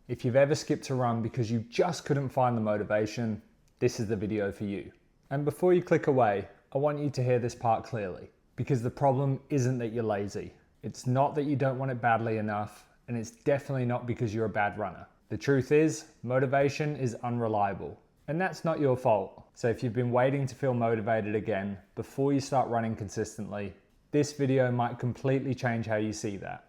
If you've ever skipped a run because you just couldn't find the motivation, this is the video for you. And before you click away, I want you to hear this part clearly, because the problem isn't that you're lazy. It's not that you don't want it badly enough, and it's definitely not because you're a bad runner. The truth is, motivation is unreliable, and that's not your fault. So if you've been waiting to feel motivated again before you start running consistently, this video might completely change how you see that.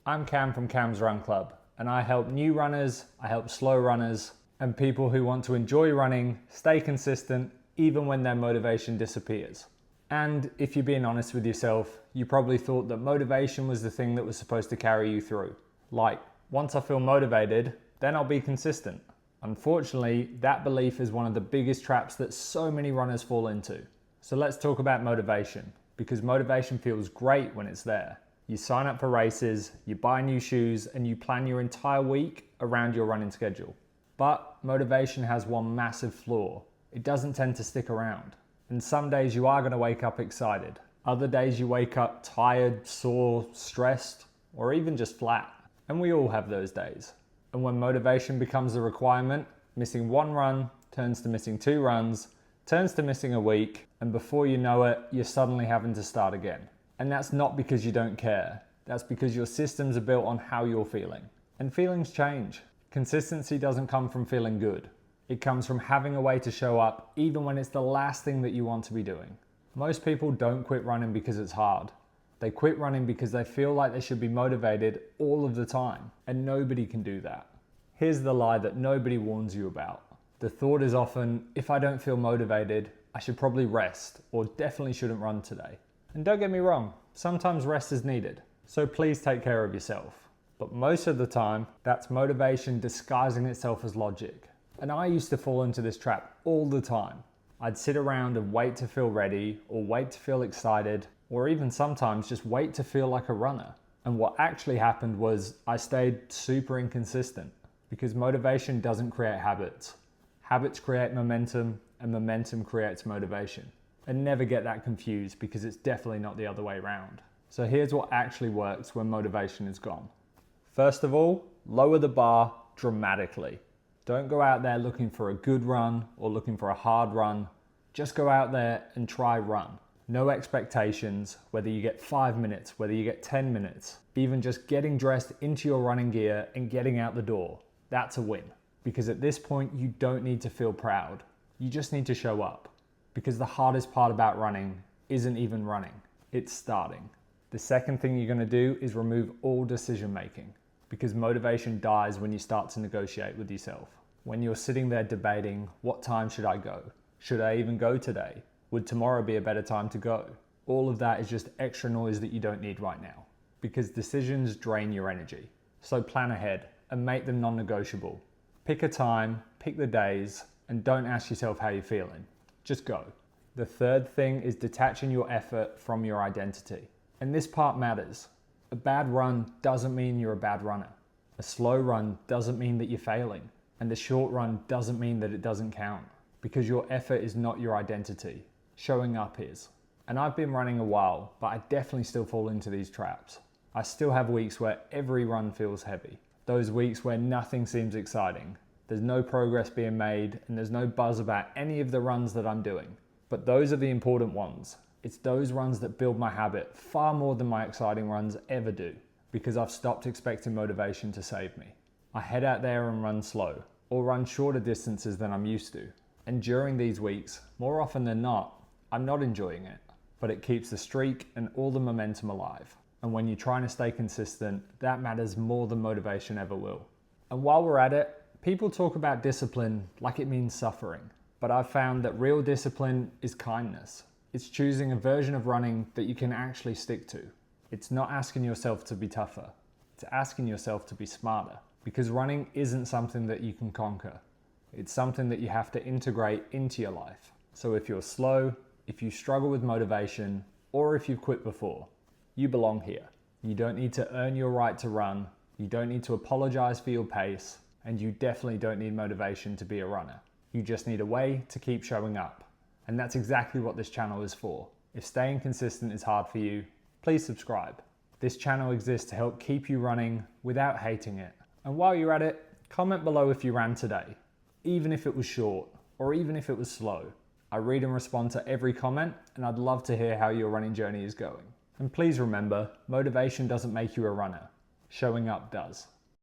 I'm Cam from Cam's Run Club, and I help new runners, I help slow runners, and people who want to enjoy running, stay consistent, even when their motivation disappears. And if you're being honest with yourself, you probably thought that motivation was the thing that was supposed to carry you through. Like, once I feel motivated, then I'll be consistent. Unfortunately, that belief is one of the biggest traps that so many runners fall into. So let's talk about motivation, because motivation feels great when it's there. You sign up for races, you buy new shoes, and you plan your entire week around your running schedule. But motivation has one massive flaw. It doesn't tend to stick around. And some days you are going to wake up excited. Other days you wake up tired, sore, stressed, or even just flat. And we all have those days. And when motivation becomes a requirement, missing one run turns to missing 2 runs, turns to missing a week, and before you know it, you're suddenly having to start again. And that's not because you don't care. That's because your systems are built on how you're feeling. And feelings change. Consistency doesn't come from feeling good. It comes from having a way to show up even when it's the last thing that you want to be doing. Most people don't quit running because it's hard. They quit running because they feel like they should be motivated all of the time, and nobody can do that. Here's the lie that nobody warns you about. The thought is often, if I don't feel motivated, I should probably rest, or definitely shouldn't run today. And don't get me wrong, sometimes rest is needed, so please take care of yourself. But most of the time, that's motivation disguising itself as logic. And I used to fall into this trap all the time. I'd sit around and wait to feel ready, or wait to feel excited, or even sometimes just wait to feel like a runner. And what actually happened was I stayed super inconsistent, because motivation doesn't create habits. Habits create momentum, and momentum creates motivation. And never get that confused, because it's definitely not the other way around. So here's what actually works when motivation is gone. First of all, lower the bar dramatically. Don't go out there looking for a good run or looking for a hard run. Just go out there and try run. No expectations, whether you get 5 minutes, whether you get 10 minutes, even just getting dressed into your running gear and getting out the door. That's a win. Because at this point, you don't need to feel proud. You just need to show up. Because the hardest part about running isn't even running, it's starting. The second thing you're going to do is remove all decision making, because motivation dies when you start to negotiate with yourself. When you're sitting there debating, what time should I go? Should I even go today? Would tomorrow be a better time to go? All of that is just extra noise that you don't need right now, because decisions drain your energy. So plan ahead and make them non-negotiable. Pick a time, pick the days, and don't ask yourself how you're feeling. Just go. The third thing is detaching your effort from your identity. And this part matters. A bad run doesn't mean you're a bad runner. A slow run doesn't mean that you're failing. And a short run doesn't mean that it doesn't count. Because your effort is not your identity. Showing up is. And I've been running a while, but I definitely still fall into these traps. I still have weeks where every run feels heavy. Those weeks where nothing seems exciting. There's no progress being made, and there's no buzz about any of the runs that I'm doing. But those are the important ones. It's those runs that build my habit far more than my exciting runs ever do, because I've stopped expecting motivation to save me. I head out there and run slow, or run shorter distances than I'm used to. And during these weeks, more often than not, I'm not enjoying it. But it keeps the streak and all the momentum alive. And when you're trying to stay consistent, that matters more than motivation ever will. And while we're at it, people talk about discipline like it means suffering, but I've found that real discipline is kindness. It's choosing a version of running that you can actually stick to. It's not asking yourself to be tougher. It's asking yourself to be smarter, because running isn't something that you can conquer. It's something that you have to integrate into your life. So if you're slow, if you struggle with motivation, or if you've quit before, you belong here. You don't need to earn your right to run. You don't need to apologize for your pace. And you definitely don't need motivation to be a runner. You just need a way to keep showing up. And that's exactly what this channel is for. If staying consistent is hard for you, please subscribe. This channel exists to help keep you running without hating it. And while you're at it, Comment below if you ran today, even if it was short or even if it was slow. I read and respond to every comment, and I'd love to hear how your running journey is going. And please remember, motivation doesn't make you a runner. Showing up does.